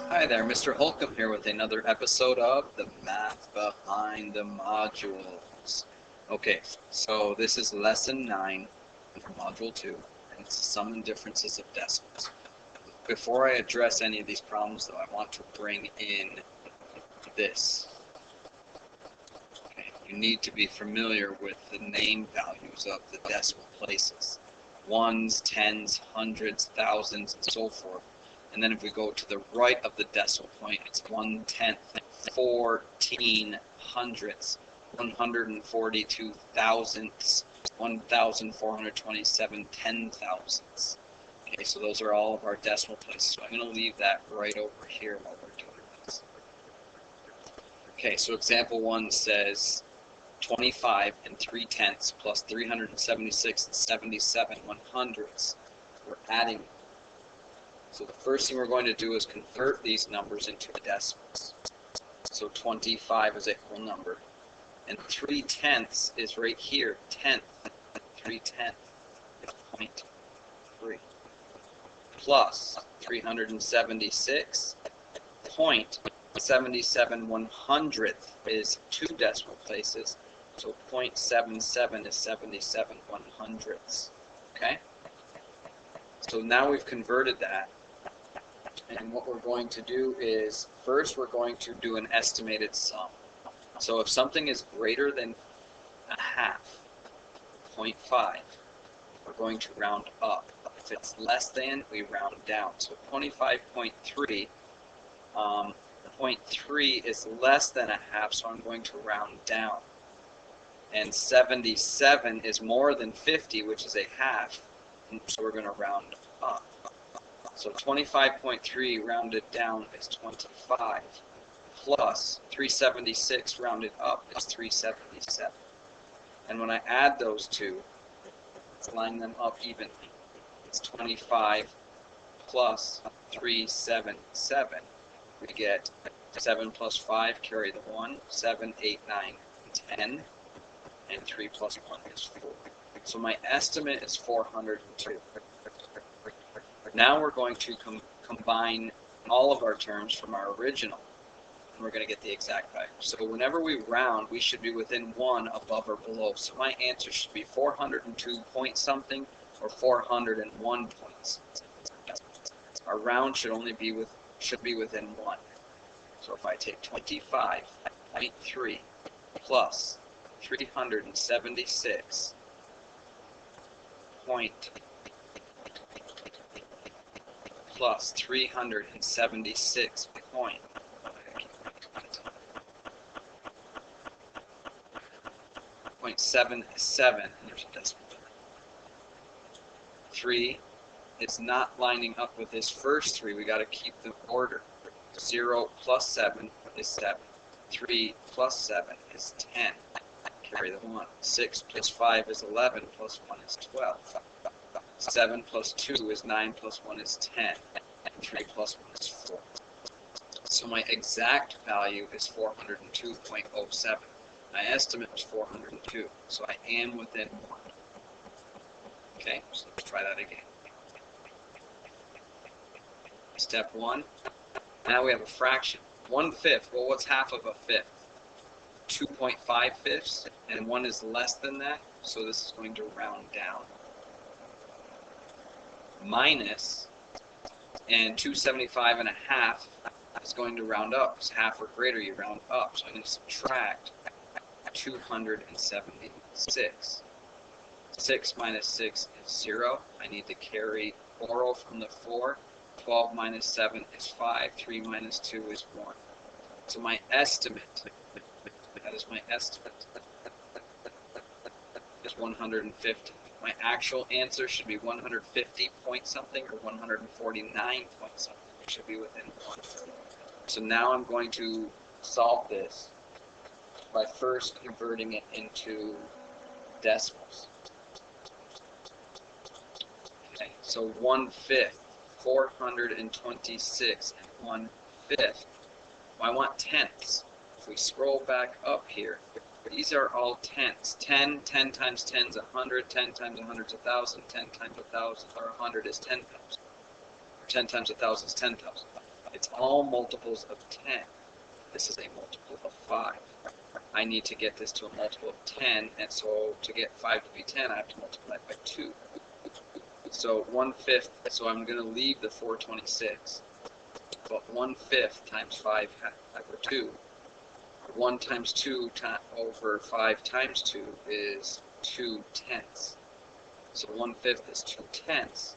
Hi there, Mr. Holcomb here with another episode of The Math Behind the Modules. Okay, so this is lesson 9 from module 2, and it's the sum and differences of decimals. Before I address any of these problems though, I want to bring in this. Okay, you need to be familiar with the name values of the decimal places. Ones, tens, hundreds, thousands, and so forth. And then if we go to the right of the decimal point, it's 1/10, 14 hundredths, 142 thousandths, 1,427 ten thousandths. Okay, so those are all of our decimal places. So I'm going to leave that right over here while we're doing this. Okay, so example 1 says 25 3/10 plus 376 77 100ths. We're adding. So the first thing we're going to do is convert these numbers into decimals. So 25 is a whole number. And 3/10 is right here, 10th. 3/10 is 0.3. Plus 376, 0.77 100th is 2 decimal places. So 0.77 is 77 100ths. Okay? So now we've converted that. And what we're going to do is, first we're going to do an estimated sum. So if something is greater than a half, 0.5, we're going to round up. If it's less than, we round down. So 25.3, 0.3 is less than a half, so I'm going to round down. And 77 is more than 50, which is a half, so we're going to round up. So 25.3 rounded down is 25, plus 376 rounded up is 377. And when I add those two, let's line them up evenly. It's 25 plus 377. We get 7 plus 5, carry the 1, 7, 8, 9, 10, and 3 plus 1 is 4. So my estimate is 402. Now we're going to combine all of our terms from our original, and we're going to get the exact value. So whenever we round, we should be within 1 above or below. So my answer should be 402 point something or 401 points. Our round should be within 1. So if I take 25.3 plus 376 plus 376 point. 0.77, there's a decimal. 3, it's not lining up with this first 3, we got to keep the order. 0 plus 7 is 7. 3 plus 7 is 10. Carry the 1. 6 plus 5 is 11, plus 1 is 12. 7 plus 2 is 9, plus 1 is 10, and 3 plus 1 is 4. So my exact value is 402.07. My estimate is 402, so I am within 1. Okay, so let's try that again. Step 1, now we have a fraction. 1/5, well, what's half of a fifth? 2.5 fifths, and 1 is less than that, so this is going to round down. Minus, and 275 and a half is going to round up. It's half or greater, you round up. So I'm going to subtract 276. 6 minus 6 is 0. I need to carry 4 from the 4. 12 minus 7 is 5. 3 minus 2 is 1. So my estimate, that is my estimate, is 150. My actual answer should be 150 point something or 149 point something. It should be within 1. So now I'm going to solve this by first converting it into decimals. Okay, so 1/5, 426 and 1/5. Well, I want tenths. If we scroll back up here, these are all tenths. 10 times 10 is 100, 10 times 100 is 1,000, 10 times 1,000 or 100 is 10,000. 10 times 1,000 is 10,000. It's all multiples of 10. This is a multiple of 5. I need to get this to a multiple of 10, and so to get 5 to be 10, I have to multiply it by 2. So 1/5, so I'm going to leave the 426. But 1/5 times 5 over 2. 1 times 2 over 5 times 2 is 2/10. So 1/5 is 2/10.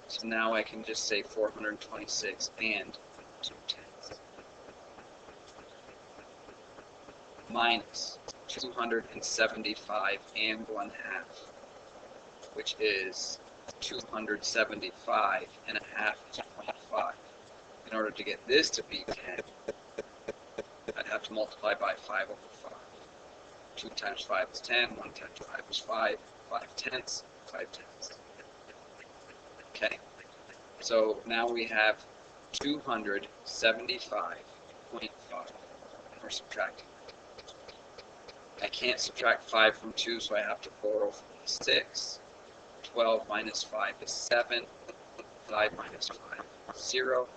So now I can just say 426 and 2/10. Minus 275 and 1/2, which is 275 and a half is 0.5. In order to get this to be 10, I'd have to multiply by 5 over 5. 2 times 5 is 10, 1 times 5 is 5, 5/10, 5/10. Okay, so now we have 275.5, and we're subtracting. I can't subtract 5 from 2, so I have to borrow from the 6. 12 minus 5 is 7. 5 minus 5 is 0.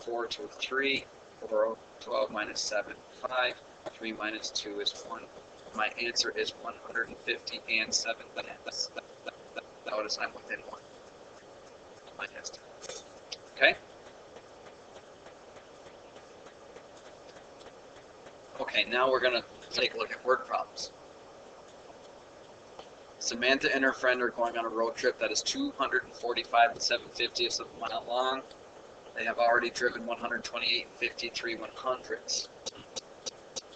4 to 3, borrow. 12 minus 7, 5. 3 minus 2 is 1. My answer is 150 and 7 tenths. Notice I'm within 1. My estimate. Okay? Okay, now we're going to take a look at word problems. Samantha and her friend are going on a road trip that is 245 and 7/50ths of a mile long. They have already driven 128 and 53 100ths.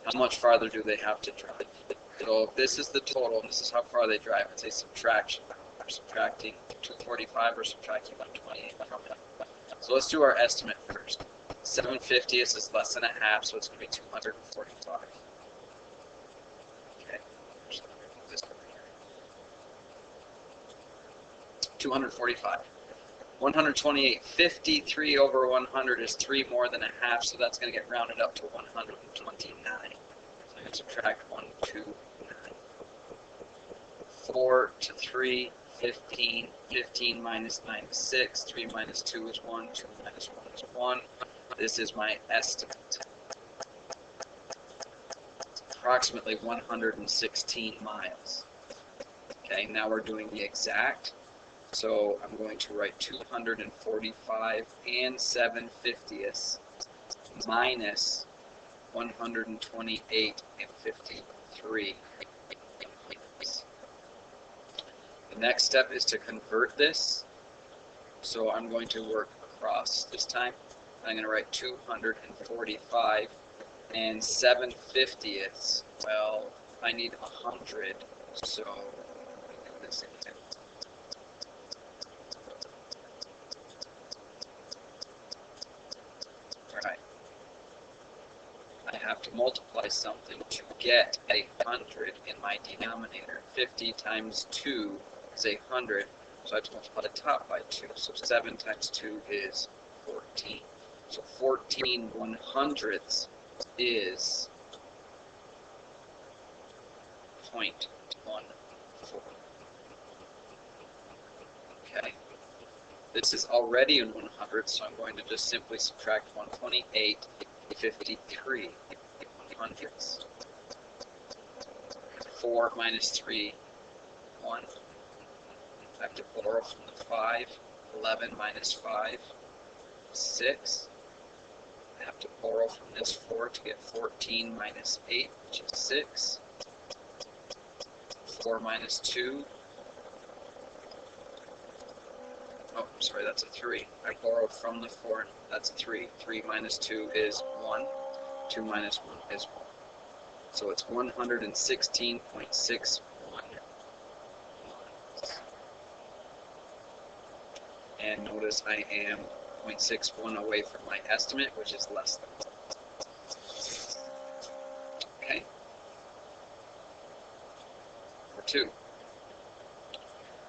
How much farther do they have to drive? So if this is the total, and this is how far they drive. It's a subtraction. We're subtracting 245 or subtracting 128 from it. So let's do our estimate first. 7/50ths is less than a half, so it's going to be 245. Okay, so let me move this over here. 245. 128, 53 over 100 is 3 more than a half, so that's going to get rounded up to 129. So I'm going to subtract 1, 2, 9. 4 to 3, 15. 15 minus 9 is 6. 3 minus 2 is 1. 2 minus 1 is 1. This is my estimate. Approximately 116 miles. Okay, now we're doing the exact. So I'm going to write 245 and 7/50ths minus 128 and 53. The next step is to convert this. So I'm going to work across this time. I'm going to write 245 and 7/50ths. Well, I need 100, so let me do this again. Alright. I have to multiply something to get 100 in my denominator. 50 times 2 is 100, so I have to multiply the top by 2. So 7 times 2 is 14. So 14 100ths is 0.14. Okay. This is already in 100, so I'm going to just simply subtract 128, 53 100ths. 4 minus 3, 1. I have to borrow from the 5. 11 minus 5, 6. I have to borrow from this 4 to get 14 minus 8, which is 6. 4 minus 2. Oh, sorry, that's a 3. I borrowed from the 4, that's a 3. 3 minus 2 is 1. 2 minus 1 is 1. So it's 116.61 miles. And notice I am 0.61 away from my estimate, which is less than. Okay. Number 2.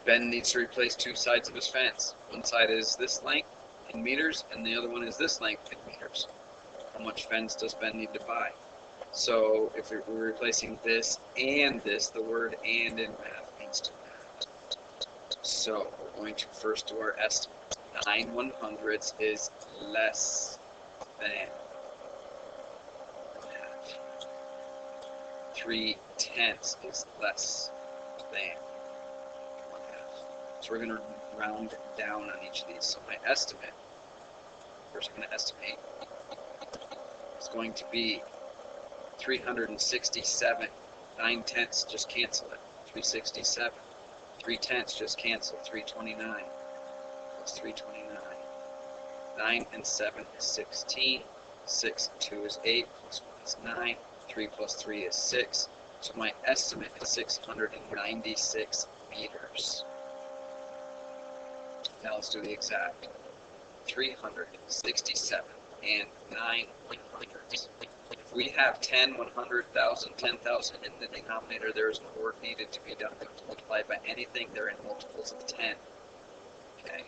Ben needs to replace 2 sides of his fence. One side is this length in meters, and the other one is this length in meters. How much fence does Ben need to buy? So if we're replacing this and this, the word "and" in math means to add. So we're going to first do our estimate. Now 9/100ths is less than half. 3/10 is less than 1/2. So we're going to round down on each of these. So my estimate, first I'm going to estimate, is going to be 367. 9/10, just cancel it. 367. 3/10, just cancel. 329 plus 329. 9 and 7 is 16. 6 and 2 is 8 plus 1 is 9. 3 plus 3 is 6. So my estimate is 696 meters. Now let's do the exact. 367 and 9/100ths. If we have 10, 100,000, 10,000 in the denominator, there is no work needed to be done to multiply by anything. They're in multiples of 10. Okay.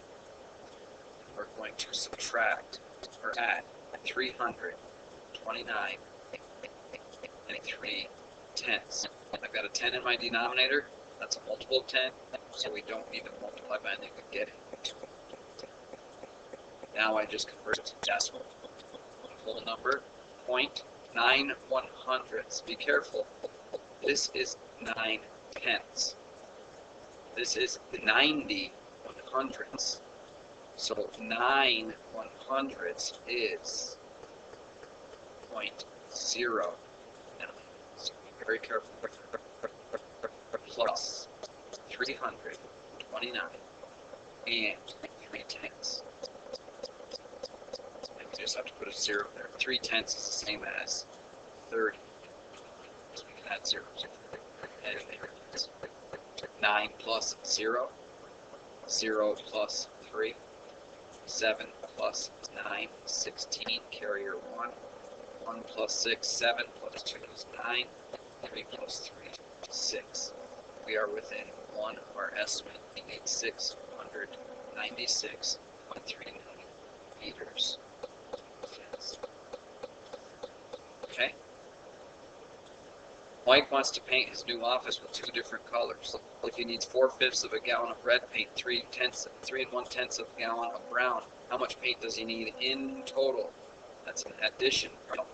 We're going to subtract or add 329 and 3/10. I've got a 10 in my denominator. That's a multiple of 10, so we don't need to multiply by anything to get it. Now I just convert it to decimal. Whole number, 0.9/100ths. Be careful. This is 9/10. This is 90/100ths. So 9/100ths is 0.09. So be very careful. Plus 329 and 3/10. And we just have to put a 0 there. 3/10 is the same as 30. So we can add zeros. And 9 plus 0. 0 plus 3. 7 plus 9, 16, carrier 1. 1 plus 6, 7 plus 2 is 9. 3 plus 3, 6. We are within 1 of our estimate, being 696.39 meters. Okay? Mike wants to paint his new office with 2 different colors. If he needs 4/5 of a gallon of red paint, 3 1/10 of a gallon of brown, how much paint does he need in total? That's an addition problem.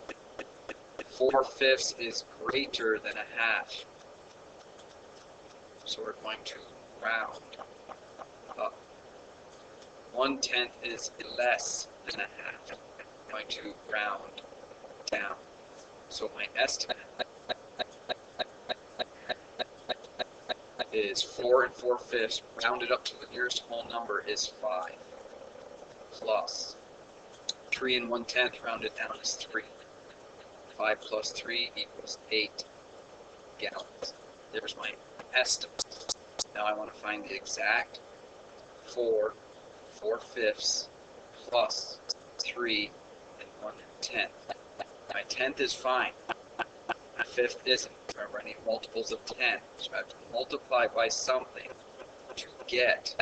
4/5 is greater than a half. So we're going to round up. 1/10 is less than a half. I'm going to round down. So my estimate is 4 4/5 rounded up to the nearest whole number is 5 plus 3 1/10 rounded down is 3. 5 plus 3 equals 8 gallons. There's my estimate. Now I want to find the exact 4 4/5 plus 3 1/10. My 10th is fine. My 5th isn't. Remember, I need multiples of 10. So I have to multiply by something to get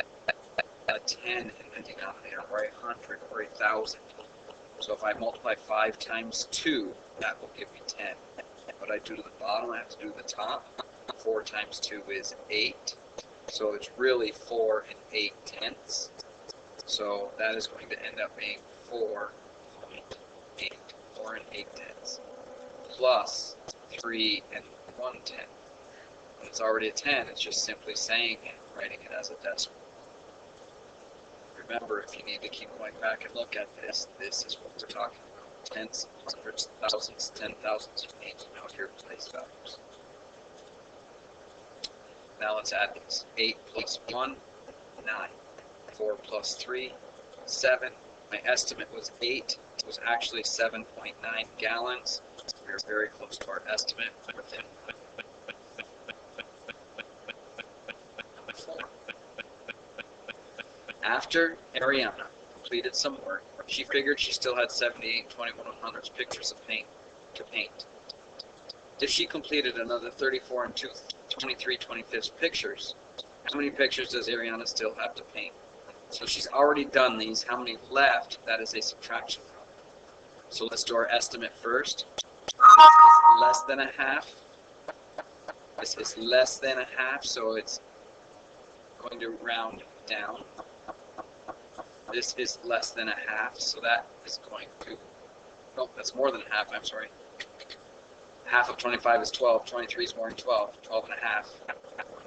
a 10 in the denominator, or 100, or 1,000. So if I multiply 5 times 2, that will give me 10. What I do to the bottom, I have to do to the top. 4 times 2 is 8. So it's really 4 8/10. So that is going to end up being 4.8. 4 8/10. Plus 3 1/10. When it's already a 10, it's just simply saying it, writing it as a decimal. Remember, if you need to keep going back and look at this, this is what we're talking about. Tens, hundreds, thousands, 10,000s. You need to know your place values. Now let's add these. 8 plus 1, 9. 4 plus 3, 7. My estimate was 8. It was actually 7.9 gallons. We are very close to our estimate. Within After Ariana completed some work, she figured she still had 78 21/100ths pictures of paint to paint. If she completed another 34 and 23 25ths pictures, how many pictures does Ariana still have to paint? So she's already done these. How many left? That is a subtraction problem. So let's do our estimate first. This is less than a half. This is less than a half, so it's going to round down. this is less than a half, so that is going to, no, that's more than a half, I'm sorry. Half of 25 is 12, 23 is more than 12, 12 and a half.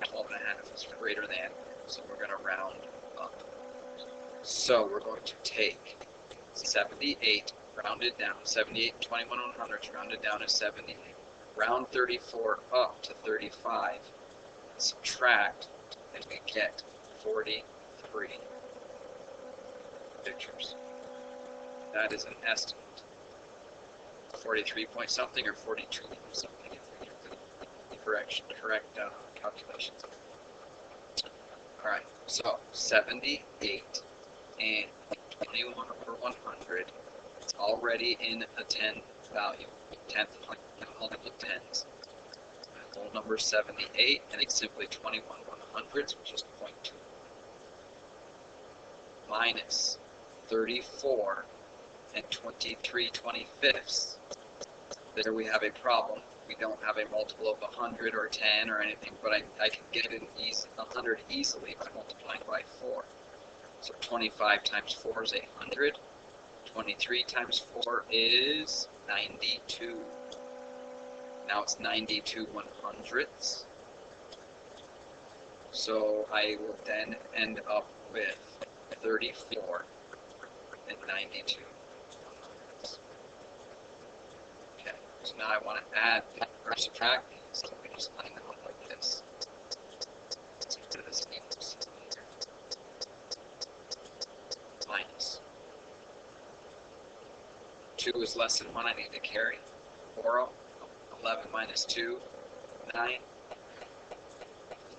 12 and a half is greater than, so we're going to round up. So we're going to take 78, rounded down, 78 21 100s, rounded down to 70, round 34 up to 35, subtract, and we get 43 pictures. That is an estimate. 43 point something or 42 point something if we get the correct calculations. Alright, so 78 and 21 over 100 is already in a 10 value. 10th multiple tens. Whole number 78, and it's simply 21 100ths, which is 0.2. Minus 34 and 23 25ths. There we have a problem. We don't have a multiple of 100 or 10 or anything, but I can get an 100 easily by multiplying by 4. So 25 times 4 is 100. 23 times 4 is 92. Now it's 92 100ths. So I will then end up with 34 and 92 100ths. Okay, so now I want to add or subtract these, so we just line them up like this. Minus. 2 is less than 1, I need to carry. Borrow. 11 minus 2, 9.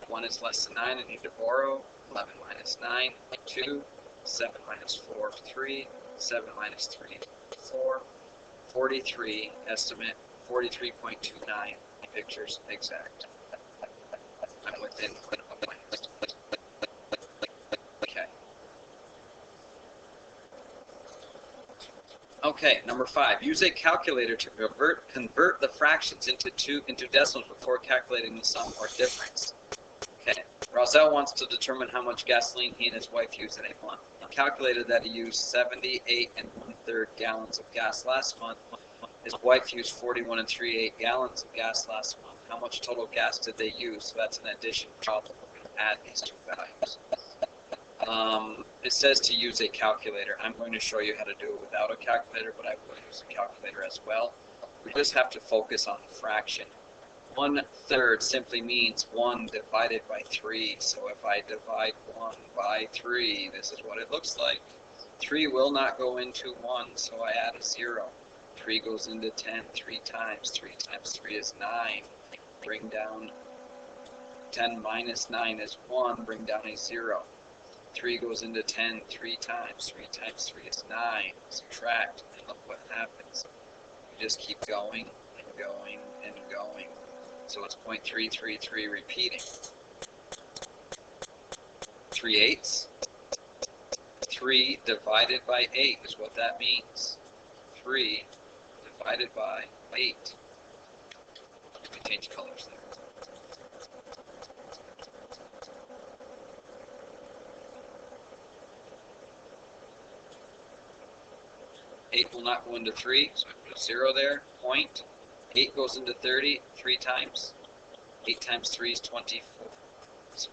1 is less than 9, I need to borrow. 11 minus 9, 2. 7 minus 4, 3. 7 minus 3, 4. 43, estimate, 43.29 pictures exact. I'm within a minus. Okay. Okay, number 5. Use a calculator to convert the fractions into decimals before calculating the sum or difference. Okay. Roselle wants to determine how much gasoline he and his wife used in a month. He calculated that he used 78 1/3 gallons of gas last month. His wife used 41 3/8 gallons of gas last month. How much total gas did they use? So that's an addition problem. We're going to add these two values. It says to use a calculator. I'm going to show you how to do it without a calculator, but I will use a calculator as well. We just have to focus on the fraction. 1/3 simply means 1 divided by 3. So if I divide 1 by 3, this is what it looks like. 3 will not go into 1, so I add a 0. 3 goes into 10 3 times. 3 times 3 is 9. Bring down 10 minus 9 is 1. Bring down a 0. 3 goes into 10 3 times. 3 times 3 is 9. Subtract, and look what happens. You just keep going and going and going. So it's 0.333 repeating. 3/8. 3 divided by 8 is what that means. 3 divided by 8. Let me change colors there. Eight will not go into 3, so I put a 0 there. Point. 8 goes into 30 3 times. 8 times 3 is 24. So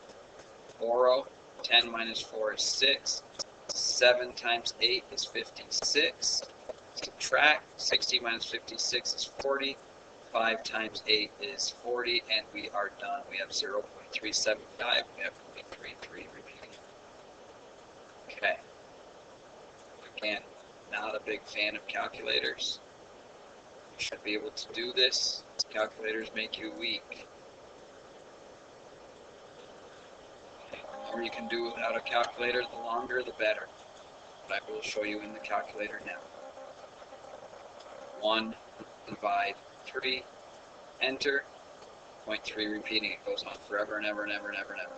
borrow. 10 minus 4 is 6. 7 times 8 is 56. Subtract. 60 minus 56 is 40. 5 times 8 is 40, and we are done. We have 0.375. We have 0.33 repeating. Okay. Again, not a big fan of calculators. You should be able to do this. Calculators make you weak. The more you can do without a calculator, the longer the better. But I will show you in the calculator now. 1 divide 3, enter, 0.3 repeating. It goes on forever and ever and ever and ever and ever.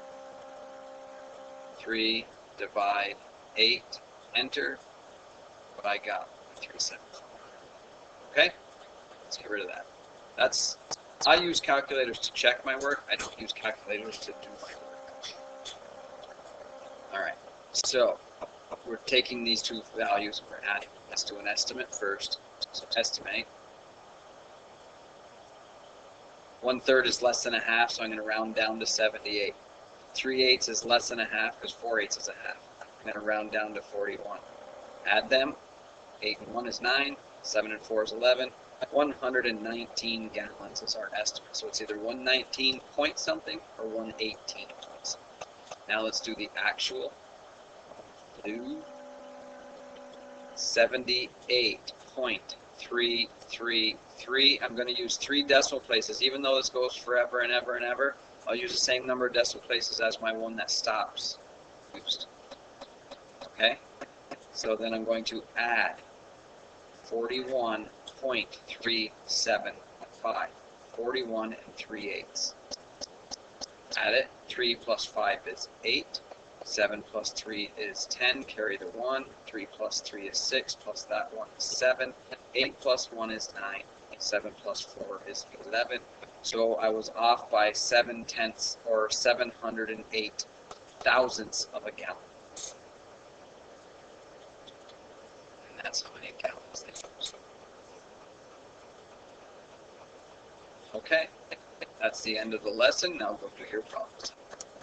3 divide 8, enter, what I got, 374. Okay? Let's get rid of that. I use calculators to check my work. I don't use calculators to do my work. Alright, so we're taking these two values and we're adding. Let's do an estimate first. So estimate. 1/3 is less than a half, so I'm going to round down to 78. 3/8 is less than a half because 4/8 is a half. I'm going to round down to 41. Add them. 8 and 1 is 9. 7 and 4 is 11. 119 gallons is our estimate. So it's either 119 point something or 118 point something. Now let's do the actual. Blue. 78.333. I'm going to use 3 decimal places. Even though this goes forever and ever and ever, I'll use the same number of decimal places as my one that stops. Used. Okay? So then I'm going to add 41.375. 41 and 3/8. Add it. 3 plus 5 is 8. 7 plus 3 is 10, carry the 1. 3 plus 3 is 6, plus that 1 is 7. 8 plus 1 is 9. 7 plus 4 is 11. So I was off by 7/10 or 708 thousandths of a gallon. And that's how many gallons they use. Okay, that's the end of the lesson. Now go do your problems.